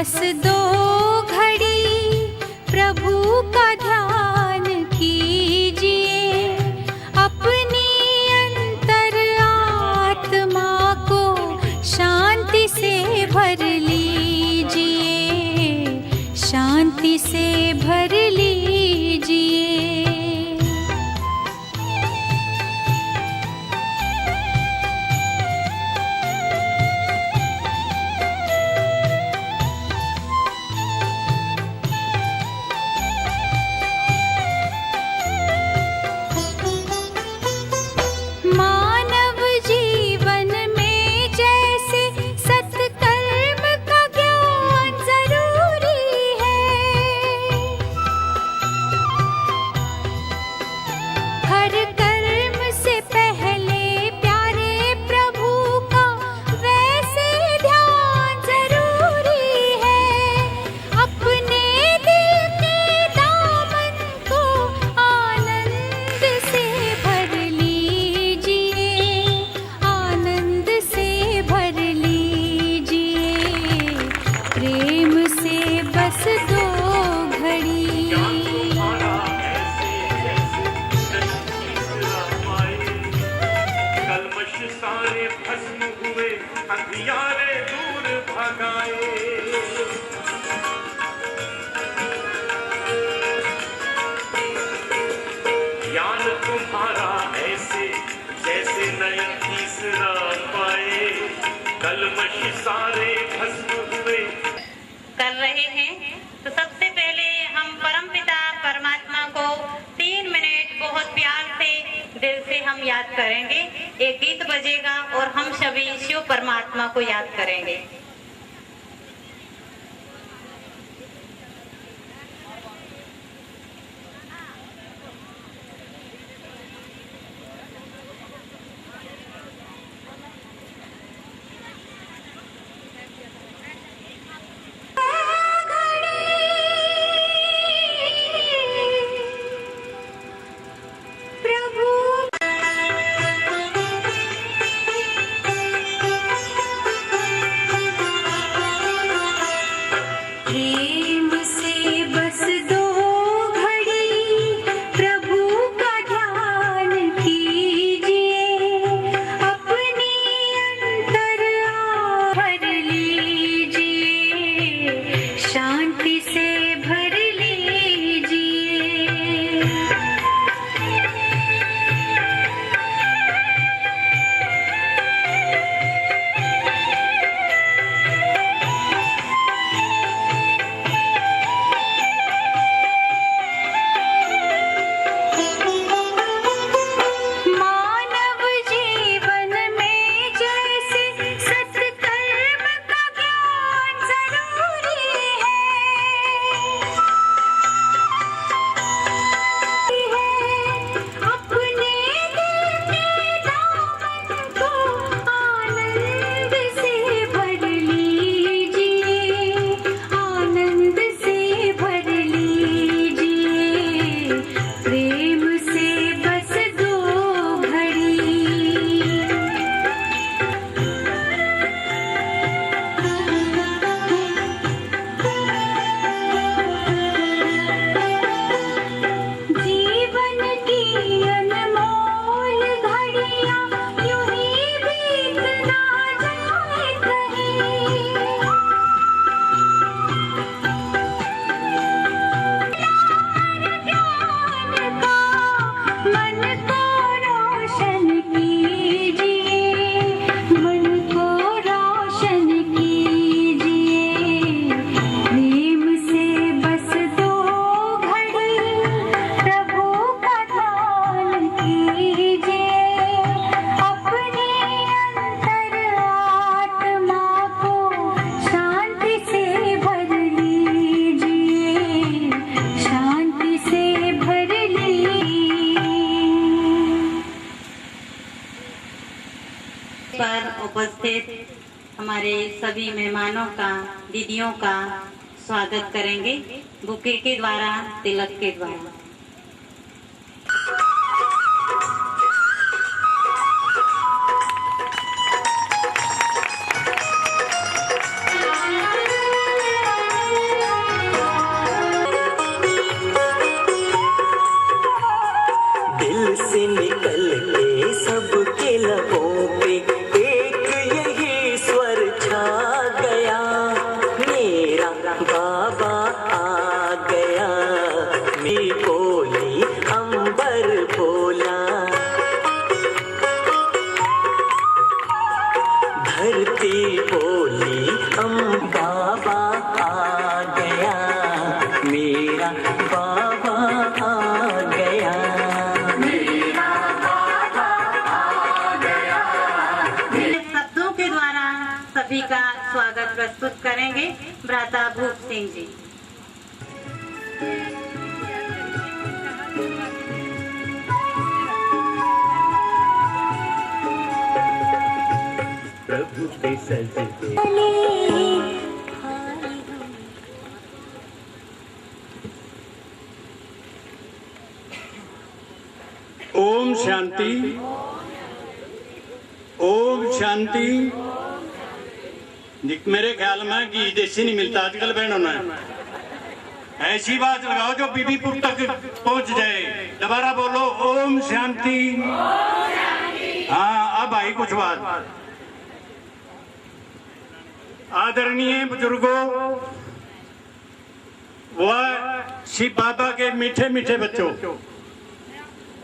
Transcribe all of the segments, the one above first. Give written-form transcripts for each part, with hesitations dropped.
बस दो घड़ी प्रभु का ध्यान कीजिए, अपनी अंतर आत्मा को शांति से भर लीजिए, शांति से भर लीजिए। मानव जीवन में जैसे सत्कर्म का ज्ञान जरूरी है, हर कर्म से पहले प्यारे प्रभु का वैसे ध्यान जरूरी है। अपने दिल के दामन को आनंद से भर लीजिए, आनंद से भर लीजिए, प्रेम से बस दो घड़ी। कलमश सारे भस्म हुए, अंधियारे दूर भगाए। ज्ञान तुम्हारा ऐसे जैसे नयन तीसरा पाए, कलमश सारे भस्म हुए। कर रहे हैं तो सबसे पहले हम परमपिता परमात्मा को 3 मिनट बहुत प्यार से दिल से हम याद करेंगे। एक गीत बजेगा और हम सभी शिव परमात्मा को याद करेंगे। प्रेम से बस दो घड़ी प्रभु का ध्यान कीजिए, अपनी अंतर भर लीजिए, शांति से भर लीजिए। मानव जीवन में जैसे सत्कर्म का ज्ञान जरूरी है, अपने दिल के दामन को आनंद से भर लीजिए, आनंद से भर लीजिए, प्रेम से बस दो घड़ी। जीवन की अनमोल घड़ियां यूं ही बीत ना जाए कहीं, ज्ञान का मन को रोशन कीजिए, मन को रोशन कीजिए, प्रेम से बस दो घड़ी प्रभु का ध्यान कीजिए, अपनी अंतर आत्मा को शांति से भर लीजिए, शांति से भर लीजिए। पर उपस्थित हमारे सभी मेहमानों का, दीदियों का स्वागत करेंगे बुके के द्वारा, तिलक के द्वारा। प्रस्तुत करेंगे भ्राता भूप सिंह जी। प्रभु के सजदे ओम शांति, ओम शांति। मेरे ख्याल में घी देसी नहीं मिलता आजकल बहनों में। ऐसी बात लगाओ जो बीबीपुर तक पहुंच जाए। दोबारा बोलो ओम शांति। हाँ, अब आई कुछ बात। आदरणीय बुजुर्गों व शिव बाबा के मीठे मीठे बच्चों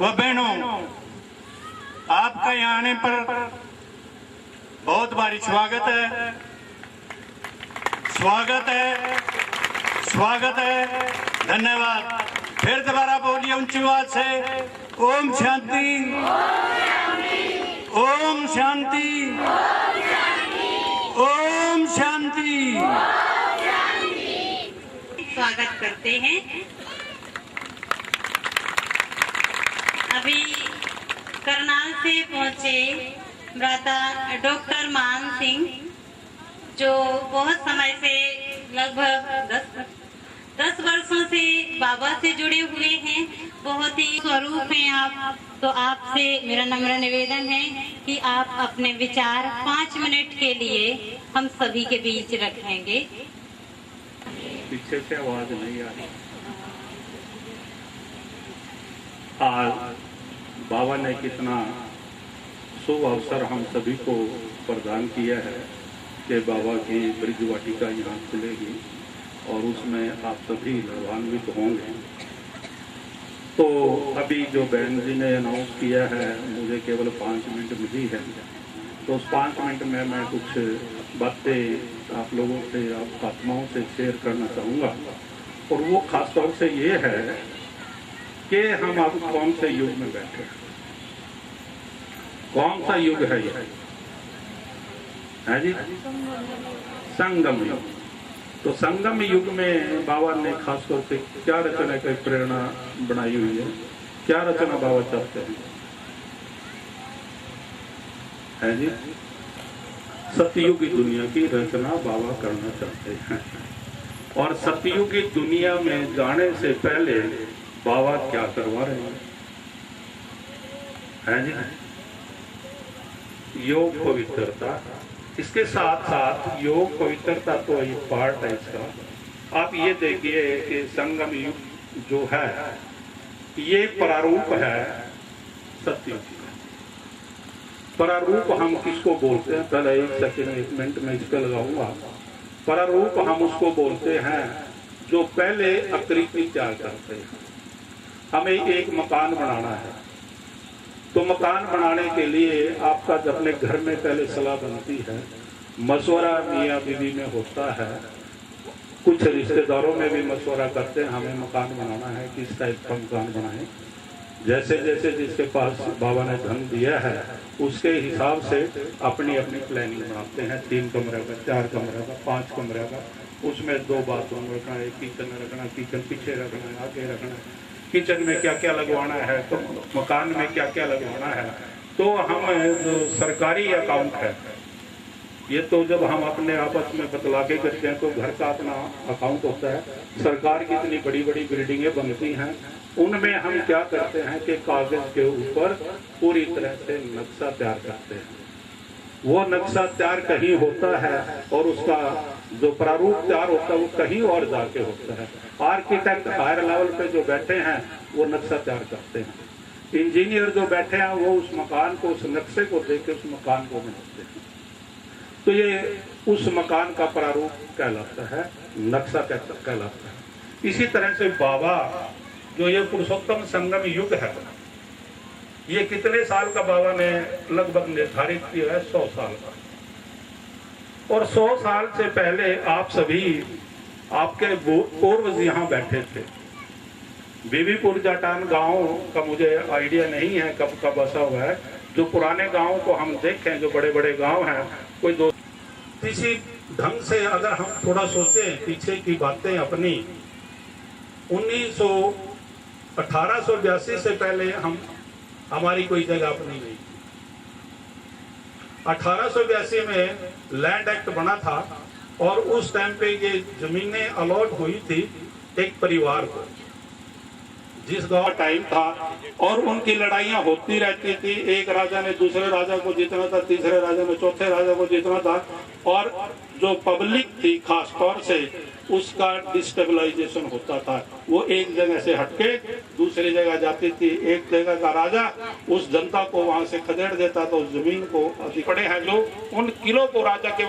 व बहनों, आपका यहाँ आने पर बहुत भारी स्वागत है, स्वागत है, स्वागत है। धन्यवाद। फिर दोबारा बोलिए ऊंची आवाज से ओम शांति, ओम शांति, ओम शांति। स्वागत करते हैं। अभी करनाल से पहुंचे भ्राता डॉक्टर मान सिंह, जो बहुत समय से लगभग 10 वर्षों से बाबा से जुड़े हुए हैं। बहुत ही स्वरूप हैं आप। तो आपसे मेरा नम्र निवेदन है कि आप अपने विचार 5 मिनट के लिए हम सभी के बीच रखेंगे। पीछे से आवाज नहीं आ रही। आज बाबा ने कितना शुभ अवसर हम सभी को प्रदान किया है कि बाबा की ब्रिज वाटिका यहाँ खुलेगी और उसमें आप सभी लाभान्वित होंगे। तो अभी जो बहन जी ने अनाउंस किया है, मुझे केवल 5 मिनट मिली है, तो उस 5 मिनट में मैं कुछ बातें आप लोगों से, आप आत्माओं से शेयर करना चाहूँगा। और वो खास तौर से ये है कि हम अब कौन से युग में बैठे हैं। कौन सा युग है ये? है जी, संगम युग। तो संगम युग में बाबा ने खास तौर से क्या रचना की प्रेरणा बनाई हुई है? क्या रचना बाबा चाहते हैं? है जी, सतयुग की दुनिया की रचना बाबा करना चाहते हैं। और सतयुग की दुनिया में जाने से पहले बाबा क्या करवा रहे हैं? है जी, योग पवित्रता। इसके साथ साथ योग पवित्रता तो एक पार्ट है इसका। आप ये देखिए कि संगम युग जो है ये प्रारूप है सतयुग का। प्रारूप हम किसको बोलते हैं? पहले 1 मिनट में इस पर लगाऊंगा। प्रारूप हम उसको बोलते हैं जो पहले आकृति तैयार करते हैं। हमें एक मकान बनाना है, तो मकान बनाने के लिए आपका जब अपने घर में पहले सलाह बनती है, मशवरा मियाँ बीवी में होता है, कुछ रिश्तेदारों में भी मशवरा करते हैं, हमें मकान बनाना है, किस टाइप का मकान बनाएं। जैसे जैसे जिसके पास बाबा ने धन दिया है उसके हिसाब से अपनी अपनी प्लानिंग बनाते हैं। 3 कमरे का, 4 कमरे का, 5 कमरे का, उसमें 2 बाथरूम रखना है, किचन रखना, किचन पीछे रखना है, आगे रखना है, किचन में क्या क्या लगवाना है, तो मकान में क्या क्या लगवाना है। तो हम जो सरकारी अकाउंट है, ये तो जब हम अपने आपस में बतला के करते हैं तो घर का अपना अकाउंट होता है। सरकार की इतनी बड़ी बड़ी बिल्डिंगें बनती हैं, उनमें हम क्या करते हैं कि कागज के ऊपर पूरी तरह से नक्शा तैयार करते हैं। वो नक्शा तैयार कहीं होता है और उसका जो प्रारूप तैयार होता है वो कहीं और जाके होता है। आर्किटेक्ट हायर लेवल पे जो बैठे हैं वो नक्शा तैयार करते हैं। इंजीनियर जो बैठे हैं वो उस मकान को, उस नक्शे को देख के उस मकान को बनाते हैं। तो ये उस मकान का प्रारूप कहलाता है, नक्शा कहलाता है। इसी तरह से बाबा जो ये पुरुषोत्तम संगम युग है, ये कितने साल का बाबा ने लगभग निर्धारित किया है? 100 साल का। और 100 साल से पहले आप सभी, आपके पूर्वज यहाँ बैठे थे। बीबीपुर जाटान गांव का मुझे आइडिया नहीं है कब का बसा हुआ है। जो पुराने गांव को हम देखें, जो बड़े बड़े गांव हैं, कोई 2 किसी ढंग से अगर हम थोड़ा सोचें पीछे की बातें अपनी, 1882 से पहले हमारी कोई जगह अपनी नहीं। 1882 में लैंड एक्ट बना था और उस टाइम पे ये जमीनें अलॉट हुई थी एक परिवार को, जिस गांव टाइम था, और उनकी लड़ाइयां होती रहती थी। एक राजा ने दूसरे राजा को जीतना था, तीसरे राजा ने चौथे राजा को जीतना था, और जो पब्लिक थी खास तौर से उसका डिस्टेबलाइजेशन होता था। वो एक जगह से हटके दूसरी जगह जाती थी। एक जगह का राजा उस जनता को वहां से खदेड़ देता था, उस जमीन को। पड़े हैं जो उन किलों को राजा के